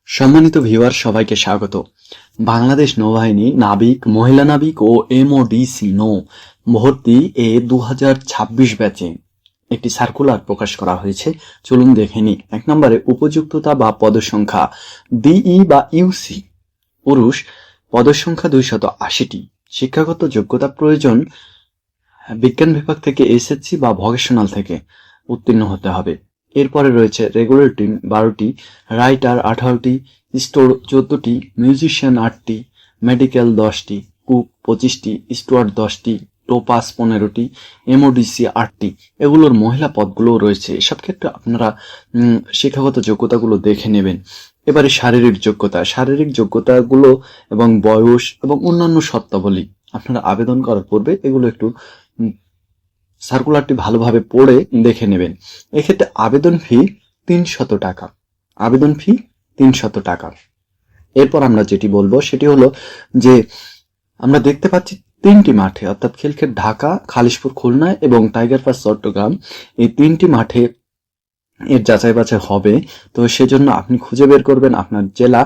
সম্মানিত ভিউয়ার, সবাইকে স্বাগত। বাংলাদেশ নৌবাহিনী নাবিক, মহিলা নাবিক ও এমওডিসি নৌ ভর্তি 2026 ব্যাচে একটি সার্কুলার প্রকাশ করা হয়েছে। চলুন দেখে নিই। 1 নম্বরে উপযুক্ততা বা পদসংখ্যা ডিই বা ইউসি পুরুষ, পদসংখ্যা 280টি। শিক্ষাগত যোগ্যতা প্রয়োজন বিজ্ঞান বিভাগ থেকে এসএসসি বা ভোকেশনাল থেকে উত্তীর্ণ হতে হবে। এরপরে রয়েছে রেগুলার টিম 12টি, রাইটার 18টি, স্টোর 14টি, মিউজিশিয়ান 8টি, মেডিকেল 10টি, কুক 25টি, স্টুয়ার্ড 10টি, টোপাস 15টি, এমওডিসি 8টি। এগুলোর মহিলা পদগুলোও রয়েছে। এসব ক্ষেত্রে আপনারা শিক্ষাগত যোগ্যতাগুলো দেখে নেবেন। এবারে শারীরিক যোগ্যতাগুলো এবং বয়স এবং অন্যান্য শর্তাবলী আপনারা আবেদন করার পূর্বে এগুলো একটু সার্কুলারটি ভালোভাবে পড়ে দেখে নেবেন। এক্ষেত্রে আবেদন ফি 300 টাকা। আবেদন ফি 300 টাকা। এরপর আমরা যেটি বলবো সেটি হলো যে আমরা দেখতে পাচ্ছি 3টি মাঠে, অর্থাৎ খিলক্ষেত ঢাকা, খালিশপুর খুলনা এবং টাইগার পাস চট্টগ্রাম, এই 3টি মাঠে এর যাচাই বাছাই হবে। তো সেজন্য আপনি খুঁজে বের করবেন আপনার জেলা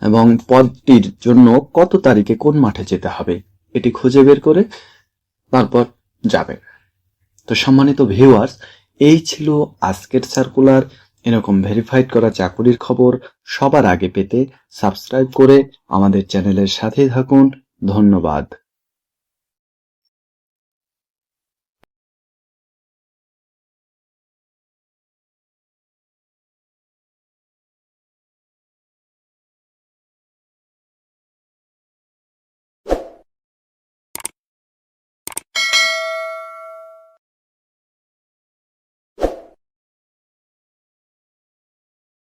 এবং পদটির জন্য কত তারিখে কোন মাঠে যেতে হবে। এটি খুঁজে বের করে তারপর যাবেন। তো সম্মানিত ভিউয়ার্স, এই ছিল আজকের সার্কুলার। এরকম ভেরিফাইড করা চাকুরির খবর সবার আগে পেতে সাবস্ক্রাইব করে আমাদের চ্যানেলের সাথেই থাকুন। ধন্যবাদ।